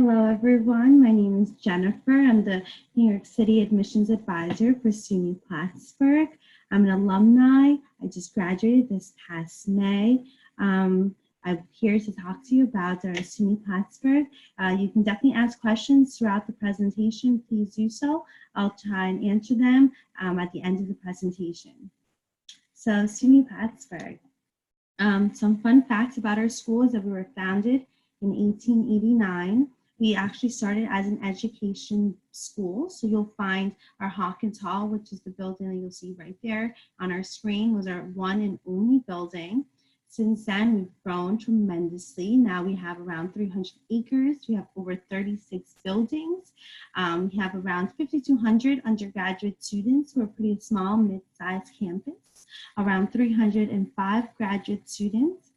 Hello, everyone. My name is Jennifer. I'm the New York City Admissions Advisor for SUNY Plattsburgh. I'm an alumni. I just graduated this past May. I'm here to talk to you about SUNY Plattsburgh. You can definitely ask questions throughout the presentation. Please do so. I'll try and answer them at the end of the presentation. So SUNY Plattsburgh. Some fun facts about our school is that we were founded in 1889. We actually started as an education school. So you'll find our Hawkins Hall, which is the building that you'll see right there on our screen, was our one and only building. Since then, we've grown tremendously. Now we have around 300 acres. We have over 36 buildings. We have around 5,200 undergraduate students. We're a pretty small, mid-sized campus. Around 305 graduate students.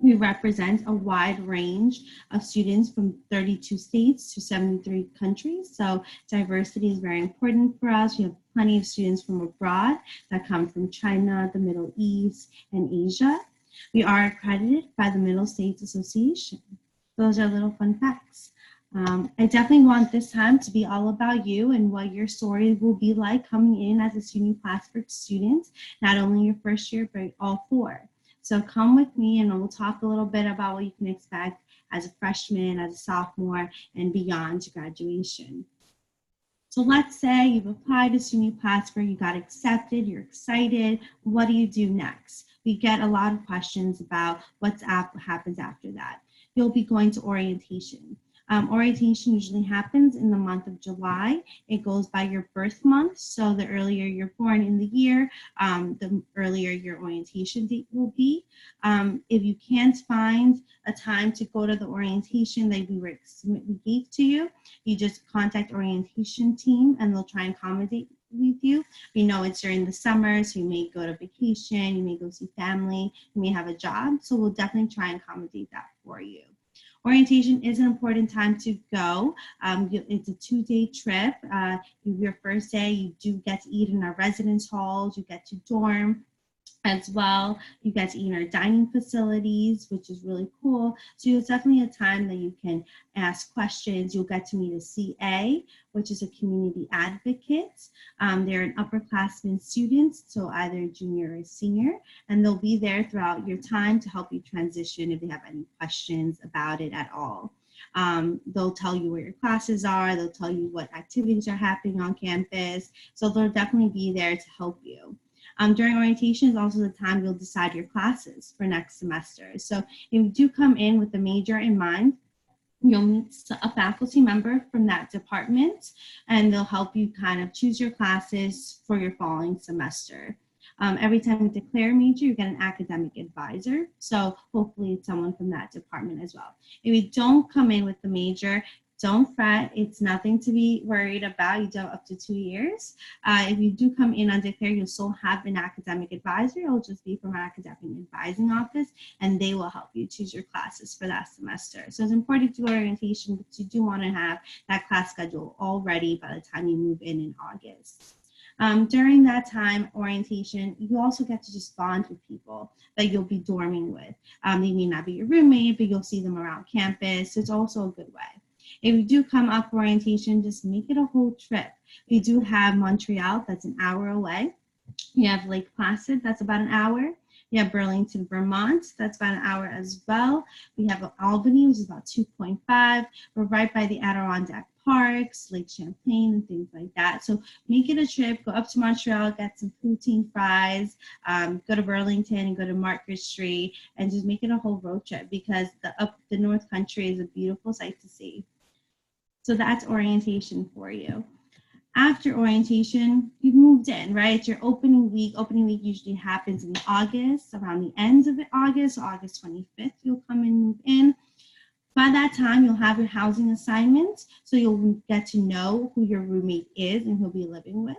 We represent a wide range of students from 32 states to 73 countries. So diversity is very important for us. We have plenty of students from abroad that come from China, the Middle East, and Asia. We are accredited by the Middle States Association. Those are little fun facts. I definitely want this time to be all about you and what your story will be like coming in as a SUNY Plattsburgh student, not only your first year, but all four. So come with me and we'll talk a little bit about what you can expect as a freshman, as a sophomore, and beyond to graduation. So let's say you've applied to SUNY Plattsburgh, you got accepted, you're excited. What do you do next? We get a lot of questions about what happens after that. You'll be going to orientation. Orientation usually happens in the month of July. It goes by your birth month. So the earlier you're born in the year, the earlier your orientation date will be. If you can't find a time to go to the orientation that we gave to you, you just contact orientation team and they'll try and accommodate with you. We know it's during the summer, so you may go to vacation, you may go see family, you may have a job. So we'll definitely try and accommodate that for you. Orientation is an important time to go. It's a 2-day trip. Your first day, you do get to eat in our residence halls. You get to dorm as well. You get to eat in our dining facilities, which is really cool. So it's definitely a time that you can ask questions. You'll get to meet a CA, which is a community advocate. They're an upperclassmen students, so either junior or senior, and they'll be there throughout your time to help you transition if they have any questions about it at all. They'll tell you where your classes are. They'll tell you what activities are happening on campus. So they'll definitely be there to help you. During orientation is also the time you'll decide your classes for next semester. So if you do come in with a major in mind, you'll meet a faculty member from that department and they'll help you kind of choose your classes for your following semester. Every time you declare a major, you get an academic advisor. So hopefully it's someone from that department as well. If you don't come in with the major, don't fret, it's nothing to be worried about. You do have up to 2 years. If you do come in undeclared, you'll still have an academic advisor. It'll just be from our academic advising office, and they will help you choose your classes for that semester. So it's important to do orientation, but you do want to have that class schedule all ready by the time you move in August. During that time, orientation, you also get to just bond with people that you'll be dorming with. They may not be your roommate, but you'll see them around campus. So it's also a good way. If you do come up for orientation, just make it a whole trip. We do have Montreal, that's an hour away. You have Lake Placid, that's about an hour. You have Burlington, Vermont, that's about an hour as well. We have Albany, which is about 2.5. We're right by the Adirondack Parks, Lake Champlain, and things like that. So make it a trip, go up to Montreal, get some poutine fries, go to Burlington and go to Market Street, and just make it a whole road trip because the North Country is a beautiful sight to see. So that's orientation for you. After orientation, you've moved in, right? It's your opening week. Opening week usually happens in August, around the end of August, August 25th, you'll come and move in. By that time, you'll have your housing assignment, so you'll get to know who your roommate is and who'll be living with.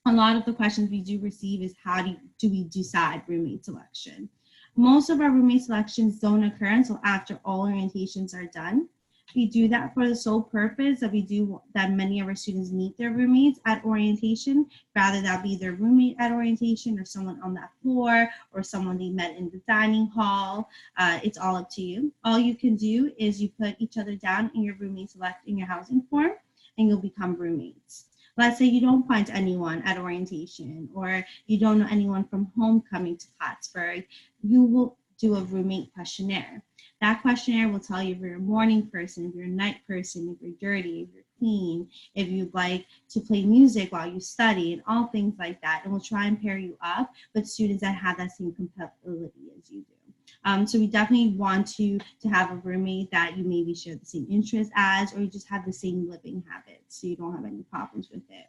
A lot of the questions we do receive is how do we decide roommate selection? Most of our roommate selections don't occur until after all orientations are done. We do that for the sole purpose that many of our students meet their roommates at orientation, rather that be their roommate at orientation or someone on that floor or someone they met in the dining hall. It's all up to you. All you can do is you put each other down and your roommates left in your housing form and you'll become roommates. Let's say you don't find anyone at orientation or you don't know anyone from homecoming to Plattsburgh, you will do a roommate questionnaire. That questionnaire will tell you if you're a morning person, if you're a night person, if you're dirty, if you're clean, if you'd like to play music while you study, and all things like that. And we'll try and pair you up with students that have that same compatibility as you do. So we definitely want to have a roommate that you maybe share the same interests as, or you just have the same living habits, so you don't have any problems with it.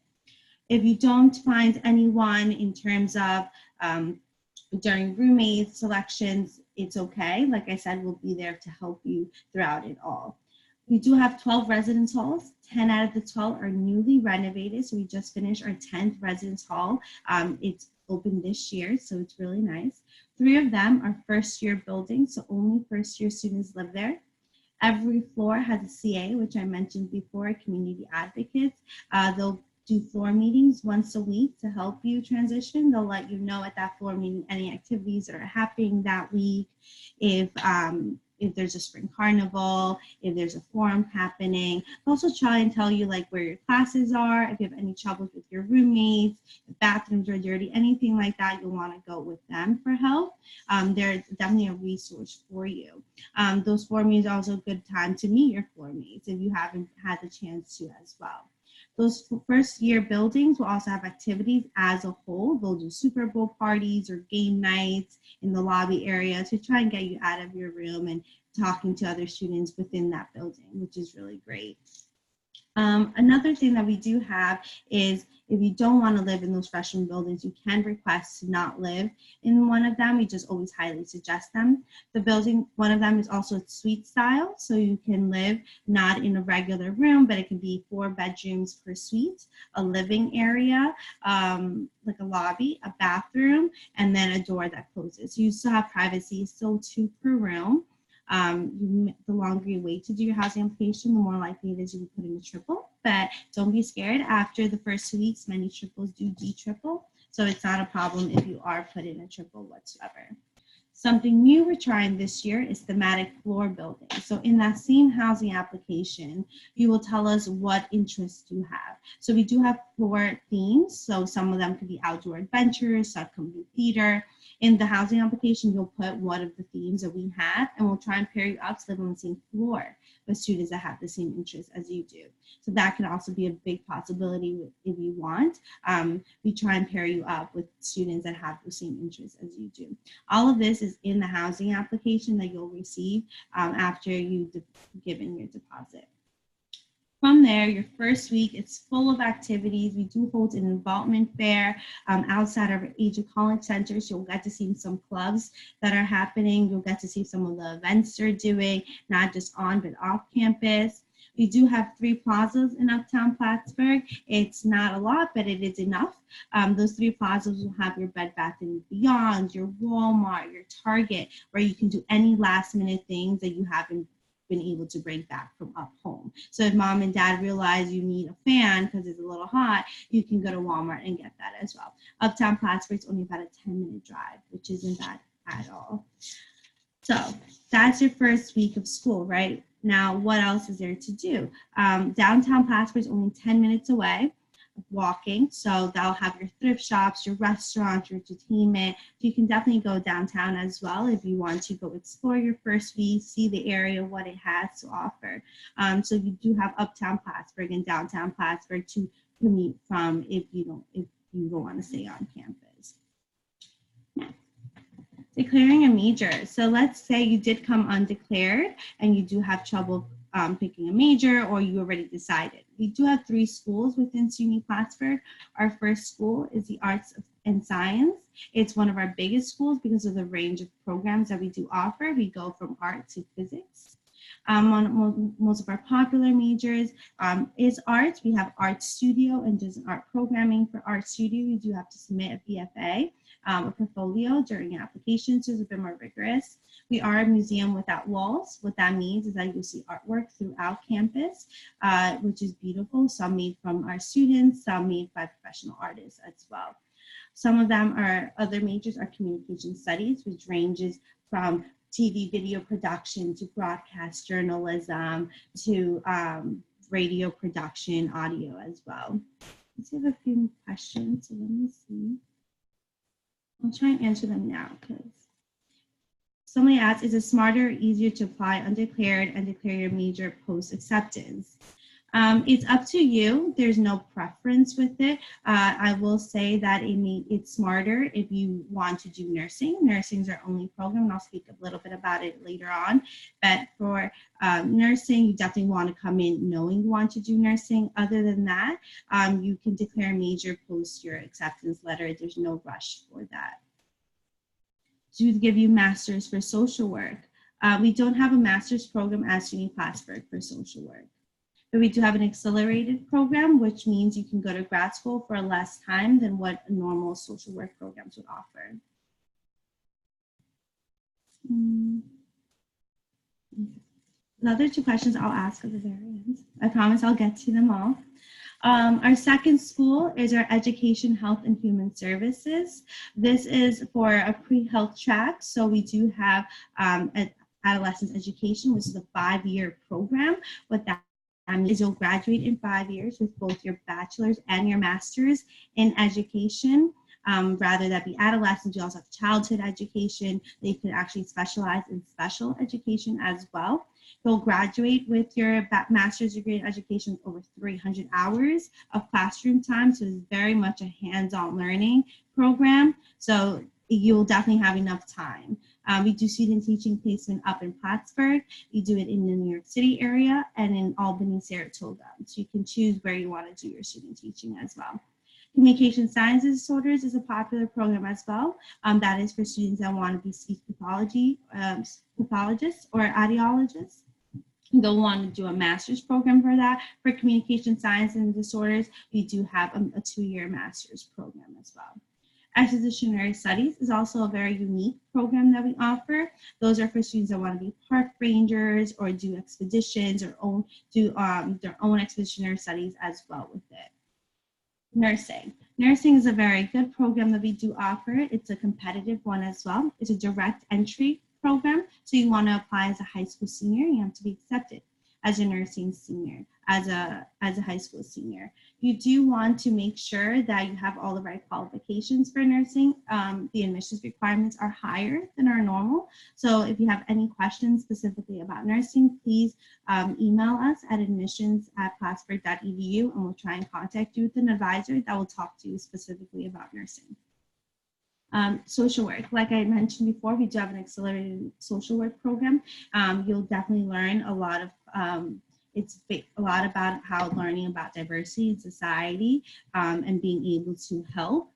If you don't find anyone in terms of during roommate selections, it's okay. Like I said, we'll be there to help you throughout it all. We do have 12 residence halls. 10 out of the 12 are newly renovated. So we just finished our 10th residence hall. It's opened this year, so it's really nice. 3 of them are first-year buildings, so only first-year students live there. Every floor has a CA, which I mentioned before, community advocates. They'll do floor meetings once a week to help you transition. They'll let you know at that floor meeting any activities that are happening that week. If there's a spring carnival, if there's a forum happening. They'll also try and tell you like where your classes are, if you have any troubles with your roommates, if bathrooms are dirty, anything like that, you'll want to go with them for help. They're definitely a resource for you. Those floor meetings are also a good time to meet your floor mates if you haven't had the chance to as well. Those first year buildings will also have activities as a whole. They'll do Super Bowl parties or game nights in the lobby area to try and get you out of your room and talking to other students within that building, which is really great. Another thing that we do have is if you don't want to live in those freshman buildings, you can request to not live in one of them. We just always highly suggest them. The building, one of them is also suite style, so you can live not in a regular room, but it can be 4 bedrooms per suite, a living area, like a lobby, a bathroom, and then a door that closes. So you still have privacy, still 2 per room. The longer you wait to do your housing application, the more likely it is you will put in a triple. But don't be scared. After the first 2 weeks, many triples do de-triple. So it's not a problem if you are put in a triple whatsoever. Something new we're trying this year is thematic floor building. So in that same housing application, you will tell us what interests you have. So we do have floor themes. So some of them could be outdoor adventures, some can be theater. In the housing application, you'll put one of the themes that we have, and we'll try and pair you up to live on the same floor with students that have the same interests as you do. So that can also be a big possibility if you want. We try and pair you up with students that have the same interests as you do. All of this is in the housing application that you'll receive after you've given your deposit. From there, your first week, it's full of activities. We do hold an involvement fair outside of our Age of College Center, so you'll get to see some clubs that are happening. You'll get to see some of the events they're doing, not just on, but off campus. We do have 3 plazas in Uptown Plattsburgh. It's not a lot, but it is enough. Those 3 plazas will have your Bed Bath & Beyond, your Walmart, your Target, where you can do any last minute things that you haven't been able to bring back from up home. So if mom and dad realize you need a fan because it's a little hot, you can go to Walmart and get that as well. Uptown Plattsburgh is only about a 10-minute drive, which isn't bad at all. So that's your first week of school, right? Now, what else is there to do? Downtown Plattsburgh is only 10 minutes away walking, so that'll have your thrift shops, your restaurants, your entertainment. You can definitely go downtown as well if you want to go explore your first week, see the area, what it has to offer. So you do have Uptown Plattsburgh and Downtown Plattsburgh to commute from if you don't want to stay on campus. Next. Declaring a major. So let's say you did come undeclared and you do have trouble picking a major, or you already decided. We do have 3 schools within SUNY Plattsburgh. Our first school is the Arts and Science. It's one of our biggest schools because of the range of programs that we do offer. We go from art to physics. Most of our popular majors is arts. We have art studio and just art programming. For art studio, you do have to submit a BFA, a portfolio during applications, so it's a bit more rigorous. We are a museum without walls. What that means is that you'll see artwork throughout campus, which is beautiful. Some made from our students, some made by professional artists as well. Some of them are, other majors are communication studies, which ranges from TV video production to broadcast journalism to radio production, audio as well. Let's have a few questions, so let me see. I'll try and answer them now because somebody asked, is it smarter or easier to apply undeclared and declare your major post-acceptance? It's up to you. There's no preference with it. I will say that it's smarter if you want to do nursing. Nursing is our only program, and I'll speak a little bit about it later on. But for nursing, you definitely want to come in knowing you want to do nursing. Other than that, you can declare a major post your acceptance letter. There's no rush for that. Do give you masters for social work. We don't have a master's program at SUNY Plattsburgh for social work. But we do have an accelerated program, which means you can go to grad school for less time than what normal social work programs would offer. The other two questions I'll ask at the very end. I promise I'll get to them all. Our second school is our Education, Health, and Human Services. This is for a pre-health track. So we do have adolescent education, which is a 5-year program. What that is, you'll graduate in 5 years with both your bachelor's and your master's in education. Rather that be adolescents, you also have childhood education. They can actually specialize in special education as well. You'll graduate with your master's degree in education with over 300 hours of classroom time. So it's very much a hands-on learning program. So you'll definitely have enough time. We do student teaching placement up in Plattsburgh. We do it in the New York City area and in Albany, Saratoga. So you can choose where you want to do your student teaching as well. Communication sciences disorders is a popular program as well. That is for students that want to be speech pathologists or audiologists. They'll want to do a master's program for that. For communication science and disorders, we do have a 2-year master's program as well. Expeditionary studies is also a very unique program that we offer. Those are for students that want to be park rangers or do expeditions or do their own expeditionary studies as well with it. Nursing. Nursing is a very good program that we do offer. It's a competitive one as well. It's a direct entry program. So you want to apply as a high school senior, you have to be accepted as a nursing senior, as a high school senior. You do want to make sure that you have all the right qualifications for nursing. The admissions requirements are higher than our normal. So if you have any questions specifically about nursing, please email us at admissions@plattsburgh.edu and we'll try and contact you with an advisor that will talk to you specifically about nursing. Social work, like I mentioned before, we do have an accelerated social work program. You'll definitely learn a lot of it's a lot about how learning about diversity in society and being able to help.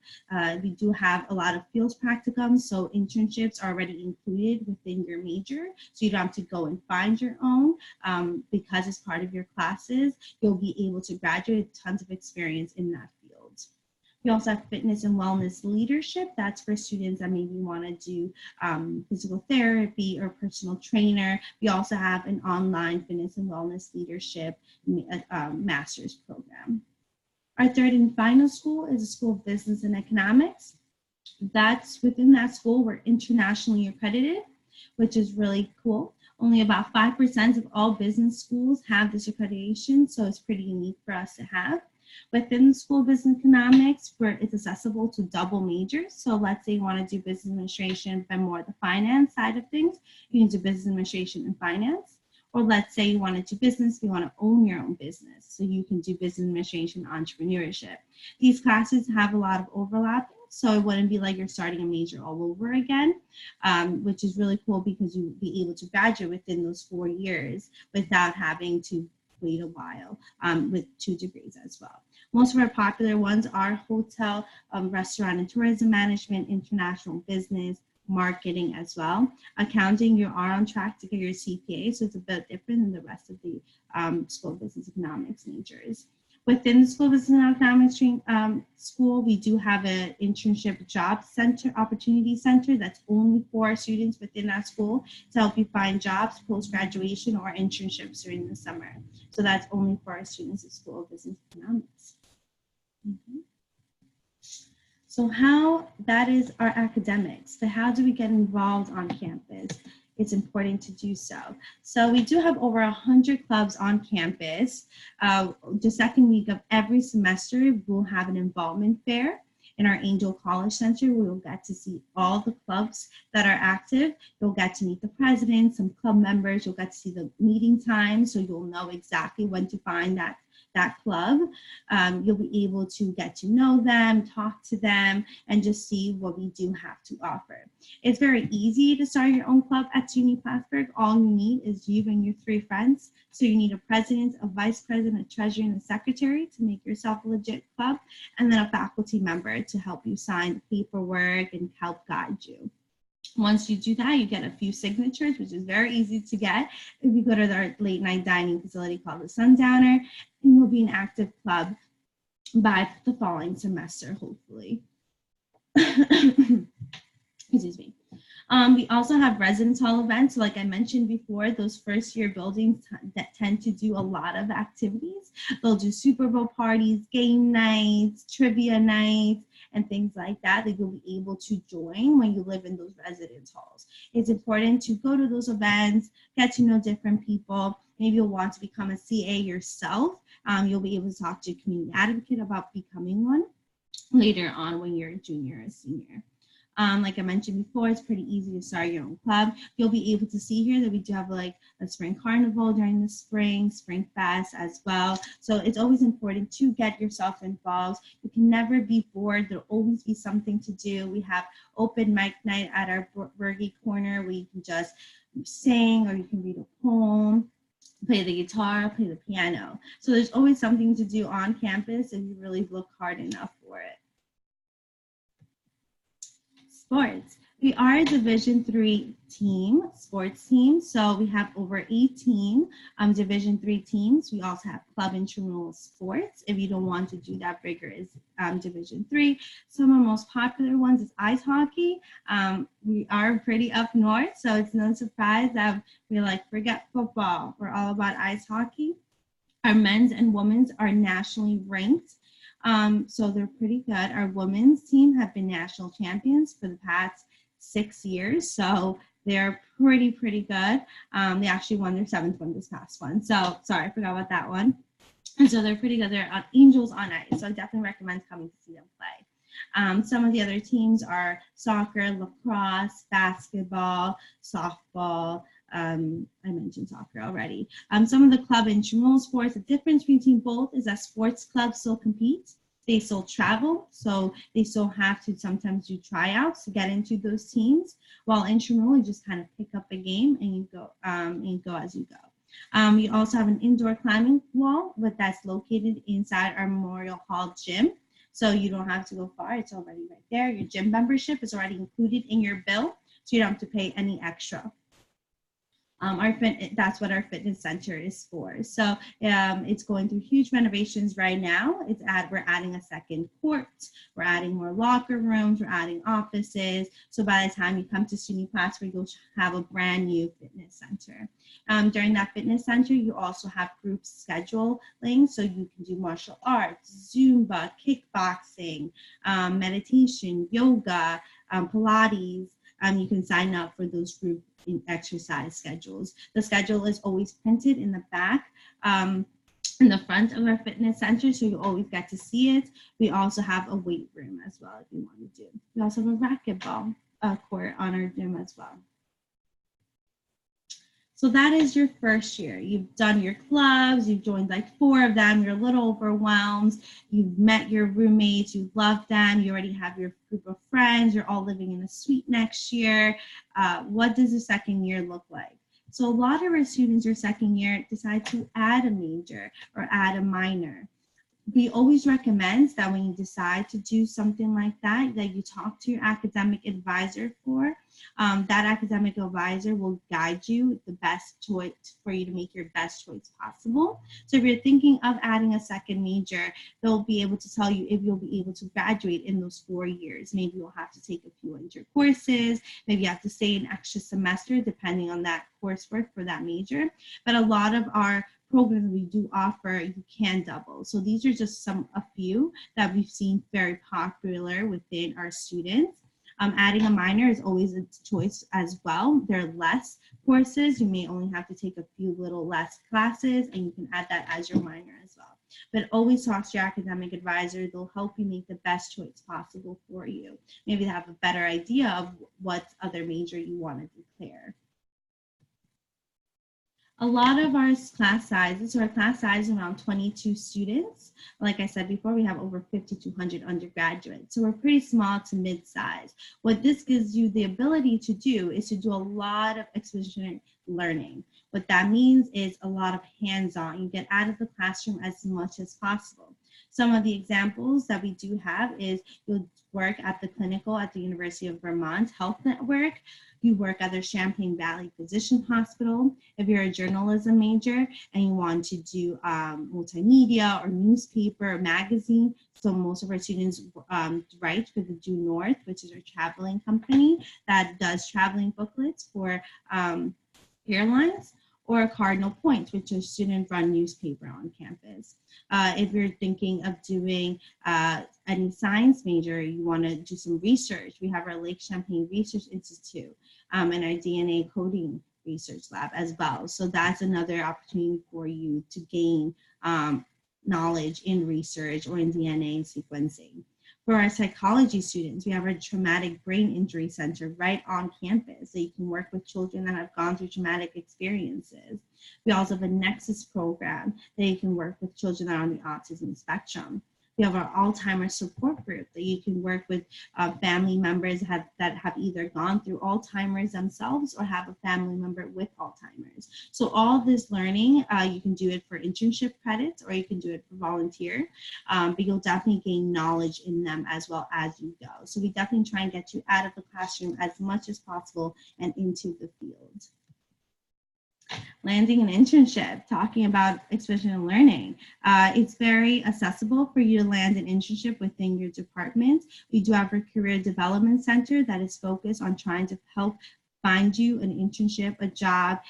We do have a lot of field practicums, so internships are already included within your major, so you don't have to go and find your own. Because it's part of your classes, you'll be able to graduate with tons of experience in that field. We also have fitness and wellness leadership. That's for students that maybe want to do physical therapy or personal trainer. We also have an online fitness and wellness leadership master's program. Our third and final school is a School of Business and Economics. That's within that school, we're internationally accredited, which is really cool. Only about 5% of all business schools have this accreditation, so it's pretty unique for us to have. Within the School of Business Economics, where it's accessible to double majors. So let's say you want to do business administration, but more the finance side of things, you can do business administration and finance. Or let's say you want to do business, you want to own your own business. So you can do business administration, entrepreneurship. These classes have a lot of overlapping, so it wouldn't be like you're starting a major all over again, which is really cool because you'll be able to graduate within those 4 years without having to wait a while with 2 degrees as well. Most of our popular ones are hotel, restaurant and tourism management, international business, marketing as well. Accounting, you are on track to get your CPA, so it's a bit different than the rest of the School of Business Economics majors. Within the School of Business and Economics school, we do have an internship job center, opportunity center that's only for students within that school to help you find jobs, post-graduation, or internships during the summer. So that's only for our students at School of Business Economics. So that is our academics. So how do we get involved on campus? It's important to do so. So we do have over 100 clubs on campus. The second week of every semester, we'll have an involvement fair in our Angel College Center. We will get to see all the clubs that are active. You'll get to meet the president, some club members. You'll get to see the meeting times, so you'll know exactly when to find that club. You'll be able to get to know them, talk to them, and just see what we do have to offer. It's very easy to start your own club at SUNY Plattsburgh. All you need is you and your 3 friends. So you need a president, a vice president, a treasurer, and a secretary to make yourself a legit club, and then a faculty member to help you sign the paperwork and help guide you. Once you do that, you get a few signatures, which is very easy to get. If you go to our late night dining facility called the Sundowner, and you'll be an active club by the following semester, hopefully. Excuse me. We also have residence hall events. So like I mentioned before, those first year buildings that tend to do a lot of activities. They'll do Super Bowl parties, game nights, trivia nights, and things like that you'll be able to join when you live in those residence halls. It's important to go to those events, get to know different people. Maybe you'll want to become a CA yourself. You'll be able to talk to a community advocate about becoming one later on when you're a junior or senior. Like I mentioned before, it's pretty easy to start your own club. You'll be able to see here that we do have like a spring carnival during the spring fest as well. So it's always important to get yourself involved. You can never be bored. There'll always be something to do. We have open mic night at our Burgie Corner where you can just sing or you can read a poem, play the guitar, play the piano. So there's always something to do on campus if you really look hard enough for it. Sports. We are a Division III team, sports team. So we have over 18 Division III teams. We also have club intramural sports. If you don't want to do that rigorous Division III, some of the most popular ones is ice hockey. We are pretty up north, so it's no surprise that we're like, forget football. We're all about ice hockey. Our men's and women's are nationally ranked. So they're pretty good. Our women's team have been national champions for the past 6 years. So they're pretty good. They actually won their 7th one this past one. So sorry, I forgot about that one. And so they're pretty good. They're Angels on Ice. So I definitely recommend coming to see them play. Some of the other teams are soccer, lacrosse, basketball, softball. I mentioned soccer already. Some of the club intramural sports, the difference between both is that sports clubs still compete. They still travel, so they still have to sometimes do tryouts to get into those teams. While intramural, you just kind of pick up a game and you go as you go. We also have an indoor climbing wall, but that's located inside our Memorial Hall gym. So you don't have to go far. It's already right there. Your gym membership is already included in your bill, so you don't have to pay any extra. That's what our fitness center is for. So it's going through huge renovations right now. We're adding a second court. We're adding more locker rooms. We're adding offices. So by the time you come to SUNY Plattsburgh, you'll have a brand new fitness center. During that fitness center, you also have group scheduling. So you can do martial arts, Zumba, kickboxing, meditation, yoga, Pilates. You can sign up for those group exercise schedules. The schedule is always printed in the back, in the front of our fitness center, so you always get to see it. We also have a weight room as well if you want to do. We also have a racquetball court on our gym as well. So that is your first year. You've done your clubs, you've joined like 4 of them, you're a little overwhelmed, you've met your roommates, you love them, you already have your group of friends, you're all living in a suite next year. What does the second year look like? So a lot of our students your second year decide to add a major or add a minor. we always recommend that when you decide to do something like that, that you talk to your academic advisor for. That academic advisor will guide you the best choice for you to make your best choice possible. So if you're thinking of adding a second major, they'll be able to tell you if you'll be able to graduate in those 4 years. Maybe you'll have to take a few inter courses, maybe you have to stay an extra semester depending on that coursework for that major. But a lot of our programs we do offer, you can double. So these are just a few that we've seen very popular within our students. Adding a minor is always a choice as well. There are less courses. You may only have to take a few little less classes, and you can add that as your minor as well. But always talk to your academic advisor. They'll help you make the best choice possible for you. Maybe they have a better idea of what other major you want to declare. A lot of our class sizes, so our class size is around 22 students. Like I said before, we have over 5,200 undergraduates. So we're pretty small to mid-size. What this gives you the ability to do is to do a lot of experiential learning. What that means is a lot of hands-on. You get out of the classroom as much as possible. Some of the examples that we do have is you'll work at the clinical at the University of Vermont Health Network. You work at the Champaign Valley Physician Hospital. If you're a journalism major and you want to do multimedia or newspaper or magazine, so most of our students write for the Due North, which is our traveling company that does traveling booklets for airlines, or Cardinal Point, which is a student-run newspaper on campus. If you're thinking of doing any science major, you want to do some research, we have our Lake Champlain Research Institute and our DNA coding research lab as well. So that's another opportunity for you to gain knowledge in research or in DNA sequencing. For our psychology students, we have our Traumatic Brain Injury Center right on campus, so you can work with children that have gone through traumatic experiences. We also have a Nexus program that you can work with children that are on the autism spectrum. We have our Alzheimer's support group that you can work with family members that have either gone through Alzheimer's themselves or have a family member with Alzheimer's. So all this learning, you can do it for internship credits or you can do it for volunteer, but you'll definitely gain knowledge in them as well as you go. So we definitely try and get you out of the classroom as much as possible and into the field. Landing an internship, talking about experiential learning. It's very accessible for you to land an internship within your department. We do have a career development center that is focused on trying to help find you an internship, a job.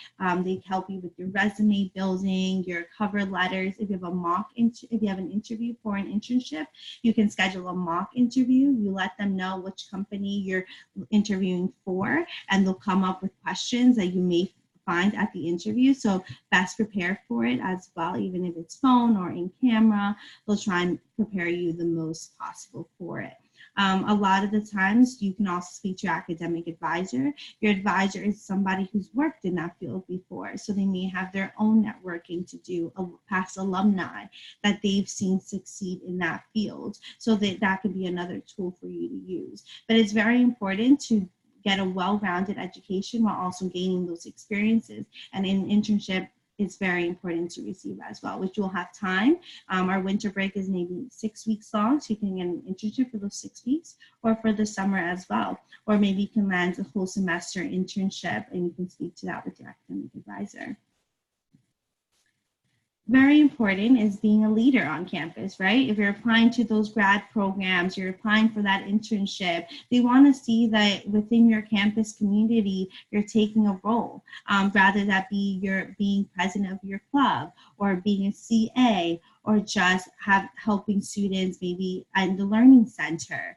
They help you with your resume building, your cover letters. If you have if you have an interview for an internship, you can schedule a mock interview. You let them know which company you're interviewing for, and they'll come up with questions that you may find at the interview. So best prepare for it as well, even if it's phone or in camera, they'll try and prepare you the most possible for it. A lot of the times you can also speak to your academic advisor. Your advisor is somebody who's worked in that field before, so they may have their own networking to do, past alumni that they've seen succeed in that field. So that could be another tool for you to use. But it's very important to get a well-rounded education while also gaining those experiences. And in internship, it's very important to receive as well, which you'll have time. Our winter break is maybe 6 weeks long, so you can get an internship for those 6 weeks, or for the summer as well. Or maybe you can land a whole semester internship and you can speak to that with your academic advisor. Very important is being a leader on campus, right? If you're applying to those grad programs, you're applying for that internship, they want to see that within your campus community, you're taking a role, rather that be your being president of your club or being a CA or just helping students maybe in the learning center.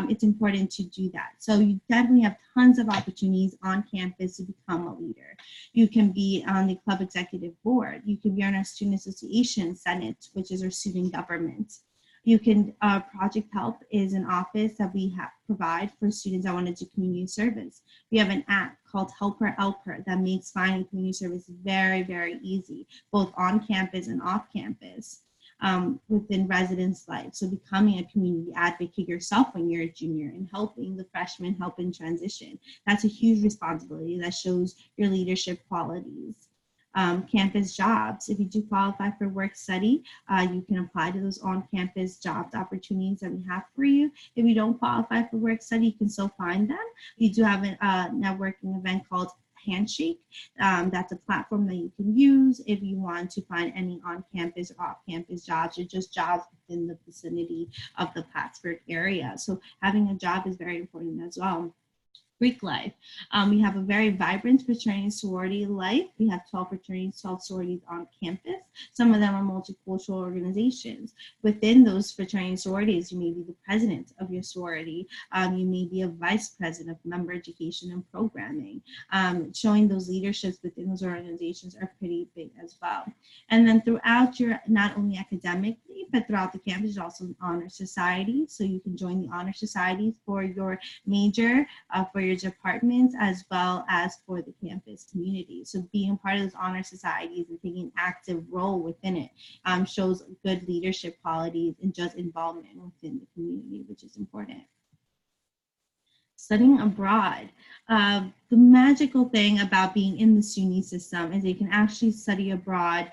It's important to do that. So you definitely have tons of opportunities on campus to become a leader. You can be on the club executive board. You can be on our student association senate, which is our student government. You can, Project Help is an office that we provide for students that want to do community service. We have an app called Helper that makes finding community service very, very easy, both on campus and off campus. Within residence life. So becoming a community advocate yourself when you're a junior and helping the freshmen help in transition. That's a huge responsibility that shows your leadership qualities. campus jobs. If you do qualify for work study, you can apply to those on-campus jobs opportunities that we have for you. If you don't qualify for work study, you can still find them. We do have a networking event called Handshake. That's a platform that you can use if you want to find any on-campus or off-campus jobs, or just jobs within the vicinity of the Plattsburgh area. So having a job is very important as well. Greek life. We have a very vibrant fraternity sorority life. We have 12 fraternities, 12 sororities on campus. Some of them are multicultural organizations. Within those fraternity sororities, you may be the president of your sorority. You may be a vice president of member education and programming. Showing those leaderships within those organizations are pretty big as well. And then throughout your, not only academically, but throughout the campus, there's also an honor society. So you can join the honor societies for your major, for your departments, as well as for the campus community. So being part of those honor societies and taking an active role within it shows good leadership qualities and just involvement within the community, which is important. Studying abroad. The magical thing about being in the SUNY system is you can actually study abroad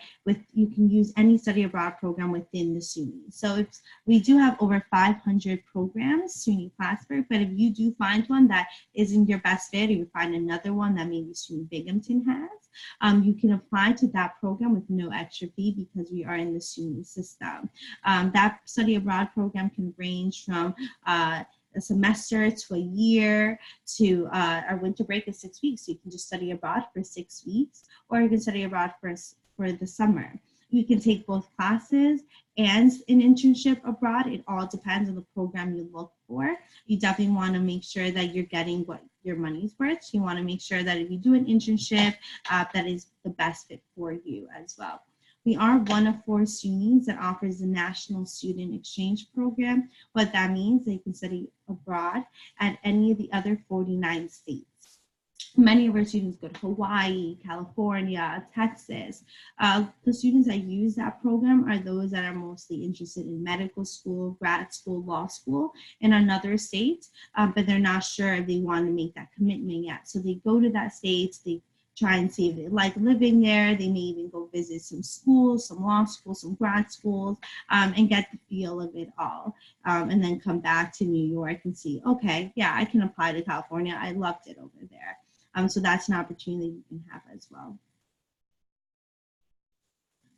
you can use any study abroad program within the SUNY. So we do have over 500 programs, SUNY Plattsburgh, but if you do find one that isn't your best fit, or you find another one that maybe SUNY Binghamton has, you can apply to that program with no extra fee because we are in the SUNY system. That study abroad program can range from a semester to a year to our winter break is 6 weeks. So you can just study abroad for 6 weeks, or you can study abroad for the summer. You can take both classes and an internship abroad. It all depends on the program you look for. You definitely want to make sure that you're getting what your money's worth. You want to make sure that if you do an internship, that is the best fit for you as well. We are one of 4 SUNYs that offers the National Student Exchange Program. What that means, they can study abroad at any of the other 49 states. Many of our students go to Hawaii, California, Texas. The students that use that program are those that are mostly interested in medical school, grad school, law school in another state, but they're not sure if they want to make that commitment yet. So they go to that state, they try and see if they like living there. They may even go visit some schools, some law schools, some grad schools, and get the feel of it all. And then come back to New York and see, okay, yeah, I can apply to California. I loved it over there. So that's an opportunity you can have as well.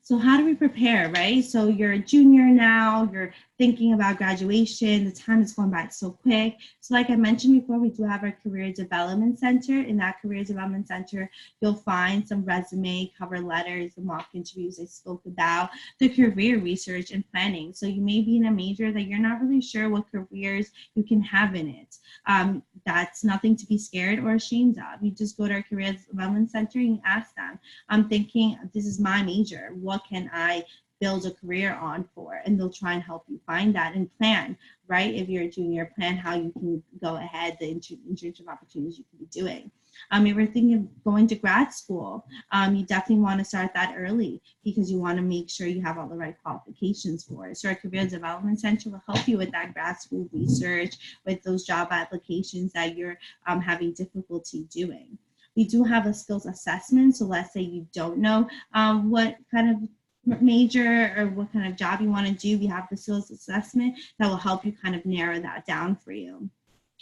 So how do we prepare, right? So you're a junior now, you're thinking about graduation, the time is going by so quick. So like I mentioned before, we do have our Career Development Center. In that Career Development Center, you'll find some resume, cover letters, the mock interviews I spoke about, the career research and planning. So you may be in a major that you're not really sure what careers you can have in it. That's nothing to be scared or ashamed of. You just go to our Career Development Center and you ask them, I'm thinking, this is my major. What can I build a career on for? And they'll try and help you find that and plan, right? If you're a junior, plan how you can go ahead, the internship opportunities you can be doing. If you're thinking of going to grad school, you definitely want to start that early because you want to make sure you have all the right qualifications for it. So our Career Development Center will help you with that grad school research, with those job applications that you're having difficulty doing. We do have a skills assessment. So let's say you don't know what kind of major or what kind of job you want to do. We have the skills assessment that will help you kind of narrow that down for you.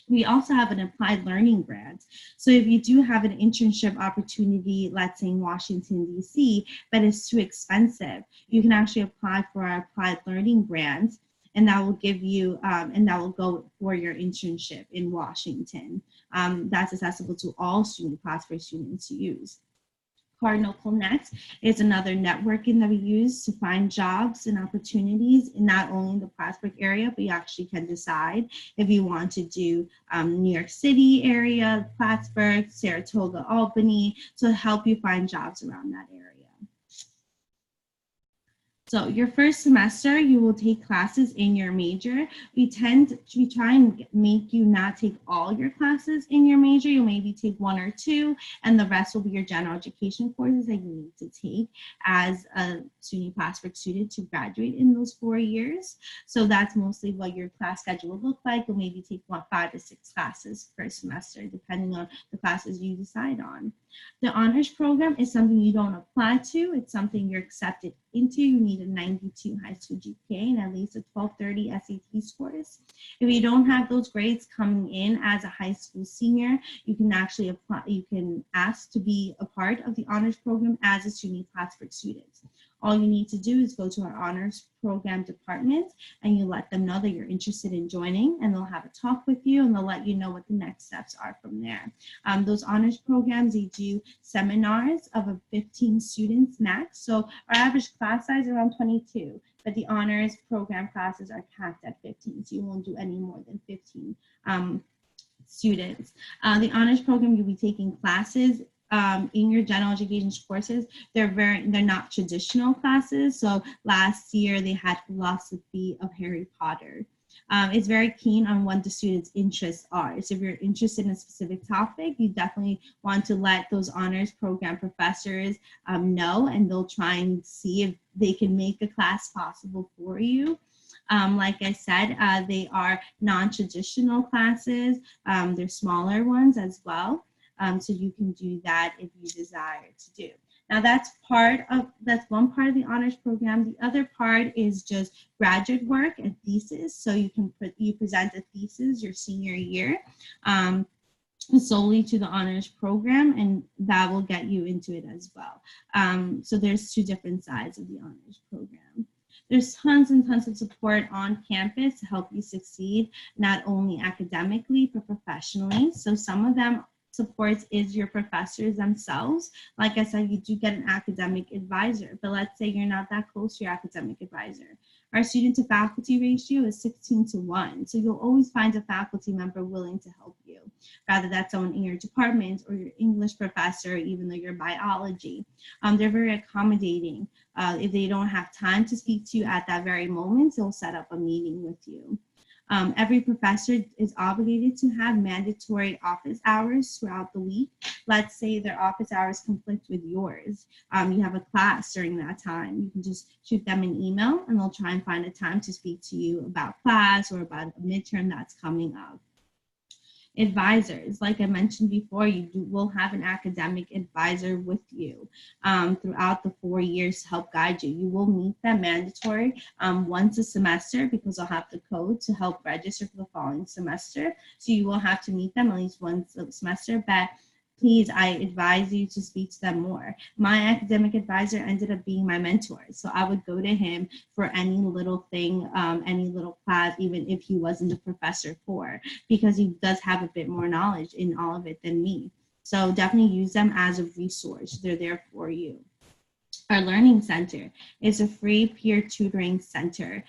We also have an applied learning grant. So if you do have an internship opportunity, let's say in Washington, D.C., but it's too expensive, you can actually apply for our applied learning grant, and that will give you, and that will go for your internship in Washington. That's accessible to all SUNY Plattsburgh students to use. CARDINAL Connect is another networking that we use to find jobs and opportunities in not only the Plattsburgh area, but you actually can decide if you want to do New York City area, Plattsburgh, Saratoga, Albany, to help you find jobs around that area. So your first semester, you will take classes in your major. We try and make you not take all your classes in your major. You'll maybe take 1 or 2, and the rest will be your general education courses that you need to take as a SUNY Plattsburgh student to graduate in those 4 years. So that's mostly what your class schedule will look like. You'll maybe take 5 to 6 classes per semester, depending on the classes you decide on. The honors program is something you don't apply to. It's something you're accepted into. You need a 92 high school GPA and at least a 1230 SAT scores. If you don't have those grades coming in as a high school senior, you can actually apply. You can ask to be a part of the honors program as a SUNY Plattsburgh student. All you need to do is go to our honors program department and you let them know that you're interested in joining, and they'll have a talk with you and they'll let you know what the next steps are from there. Those honors programs, they do seminars of 15 students max. So our average class size is around 22, but the honors program classes are capped at 15. So you won't do any more than 15 students. The honors program, you'll be taking classes in your general education courses. They're not traditional classes. So last year they had philosophy of Harry Potter. It's very keen on what the students' interests are. So if you're interested in a specific topic, you definitely want to let those honors program professors know, and they'll try and see if they can make a class possible for you. Like I said, they are non-traditional classes. They're smaller ones as well. So you can do that if you desire to do. Now that's one part of the honors program. The other part is just graduate work and thesis. So you present a thesis your senior year solely to the honors program, and that will get you into it as well. So there's two different sides of the honors program. There's tons and tons of support on campus to help you succeed, not only academically, but professionally. So some of them supports is your professors themselves. Like I said, you do get an academic advisor, but let's say you're not that close to your academic advisor. Our student to faculty ratio is 16:1. So you'll always find a faculty member willing to help you, rather that's someone in your department or your English professor, even though you're biology. They're very accommodating. If they don't have time to speak to you at that very moment, they'll set up a meeting with you. Every professor is obligated to have mandatory office hours throughout the week. Let's say their office hours conflict with yours. You have a class during that time. You can just shoot them an email and they'll try and find a time to speak to you about class or about a midterm that's coming up. Advisors, like I mentioned before, will have an academic advisor with you throughout the 4 years to help guide you. You will meet them mandatory once a semester, because they'll have the code to help register for the following semester. So you will have to meet them at least once a semester, but please, I advise you to speak to them more. My academic advisor ended up being my mentor. So I would go to him for any little thing, any little class, even if he wasn't the professor for, because he does have a bit more knowledge in all of it than me. So definitely use them as a resource. They're there for you. Our Learning Center is a free peer tutoring center.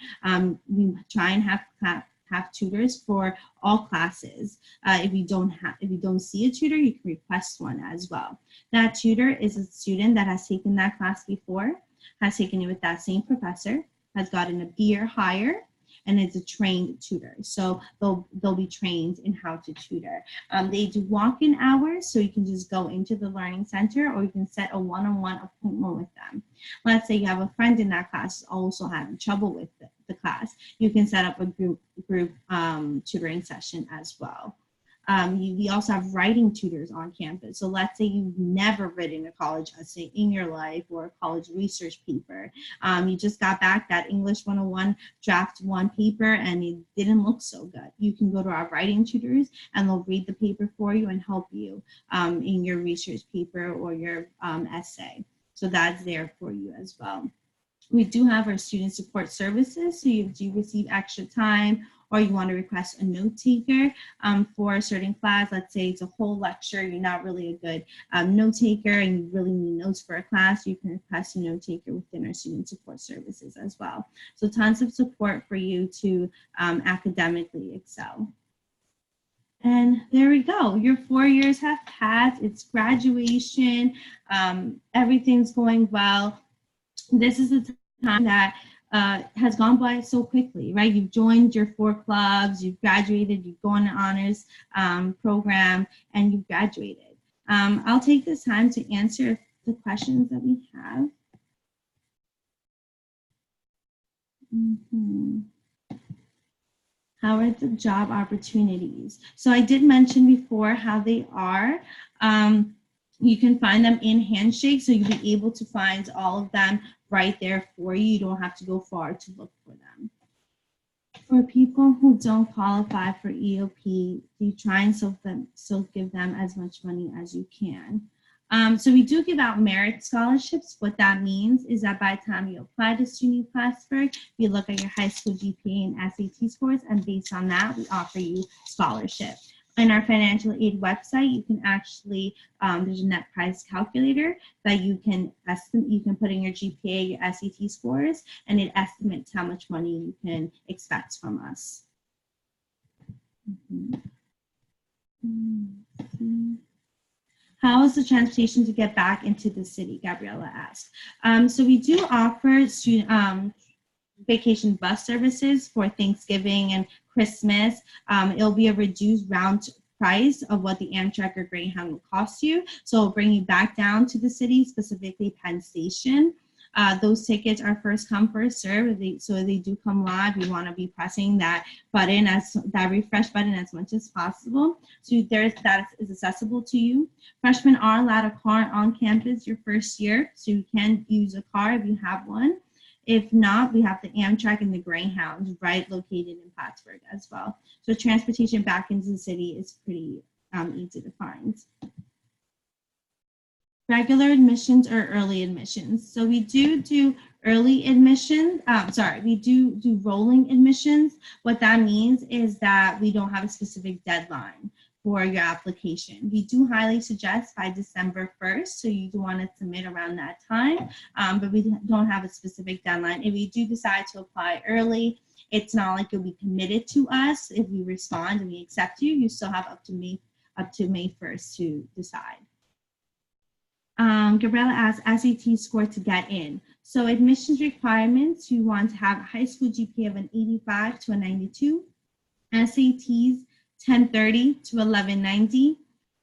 We try and have tutors for all classes. If you don't see a tutor, you can request one as well. That tutor is a student that has taken that class before, has taken it with that same professor, has gotten a B or higher, and is a trained tutor. So they'll be trained in how to tutor. They do walk-in hours, so you can just go into the Learning Center, or you can set a one-on-one appointment with them. Let's say you have a friend in that class also having trouble with the class. You can set up a group tutoring session as well. We also have writing tutors on campus. So let's say you've never written a college essay in your life or a college research paper. You just got back that English 101 draft 1 paper and it didn't look so good. You can go to our writing tutors and they'll read the paper for you and help you in your research paper or your essay. So that's there for you as well. We do have our student support services. So if you receive extra time or you want to request a note taker for a certain class, let's say it's a whole lecture, you're not really a good note taker and you really need notes for a class, you can request a note taker within our student support services as well. So tons of support for you to academically excel. And there we go. Your 4 years have passed. It's graduation. Everything's going well. This is the time that has gone by so quickly, right? You've joined your 4 clubs, you've graduated, you've gone to honors program, and you've graduated. I'll take this time to answer the questions that we have. How are the job opportunities? So I did mention before how they are. You can find them in Handshake, so you'll be able to find all of them right there for you. You don't have to go far to look for them. For people who don't qualify for EOP, you try and still give them as much money as you can. So we do give out merit scholarships. What that means is that by the time you apply to SUNY Plattsburgh, we look at your high school GPA and SAT scores, and based on that, we offer you scholarship. In our financial aid website, you can actually, there's a net price calculator that you can estimate, you can put in your GPA, your SAT scores, and it estimates how much money you can expect from us. How is the transportation to get back into the city? Gabriella asked. So we do offer student vacation bus services for Thanksgiving and Christmas. It'll be a reduced round price of what the Amtrak or Greyhound will cost you. So it'll bring you back down to the city, specifically Penn Station. Those tickets are first come, first serve. So they do come live. You want to be pressing that button, that refresh button, as much as possible. So that is accessible to you. Freshmen are allowed a car on campus your first year, so you can use a car if you have one. If not, we have the Amtrak and the Greyhound right located in Plattsburgh as well. So transportation back into the city is pretty easy to find. Regular admissions or early admissions. So we do early admission. We do rolling admissions. What that means is that we don't have a specific deadline for your application. We do highly suggest by December 1st, so you do want to submit around that time, but we don't have a specific deadline. If you do decide to apply early, it's not like you'll be committed to us. If we respond and we accept you, you still have up to May 1st to decide. Gabriella asked, SAT score to get in. So admissions requirements, you want to have a high school GPA of an 85 to a 92, SATs 1030 to 1190,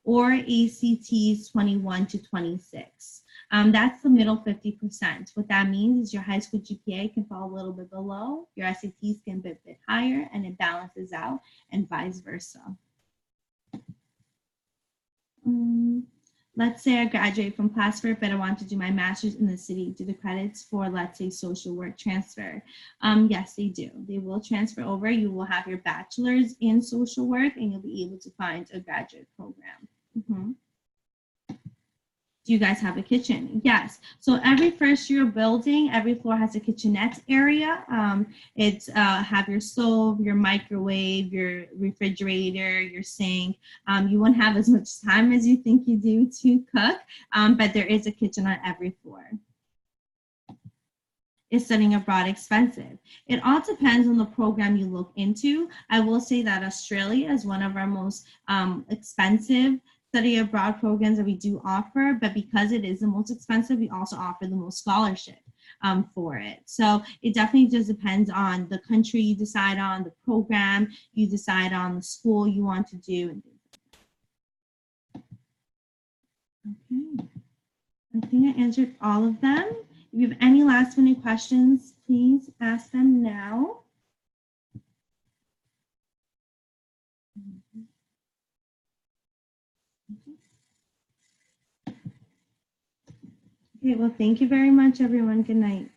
or ACTs 21 to 26. That's the middle 50%. What that means is your high school GPA can fall a little bit below, your SATs can be a bit higher, and it balances out, and vice versa. Let's say I graduate from Plattsburgh, but I want to do my master's in the city. Do the credits for, let's say, social work transfer? Yes, they do. They will transfer over. You will have your bachelor's in social work, and you'll be able to find a graduate program. Do you guys have a kitchen? Yes. So every first year building, every floor has a kitchenette area. It's have your stove, your microwave, your refrigerator, your sink. You won't have as much time as you think you do to cook, but there is a kitchen on every floor. Is studying abroad expensive? It all depends on the program you look into. I will say that Australia is one of our most expensive study abroad programs that we do offer, but because it is the most expensive, we also offer the most scholarship for it. So it definitely just depends on the country you decide on, the program you decide on, the school you want to do. Okay, I think I answered all of them. If you have any last minute questions, please ask them now. Okay, well, thank you very much, everyone. Good night.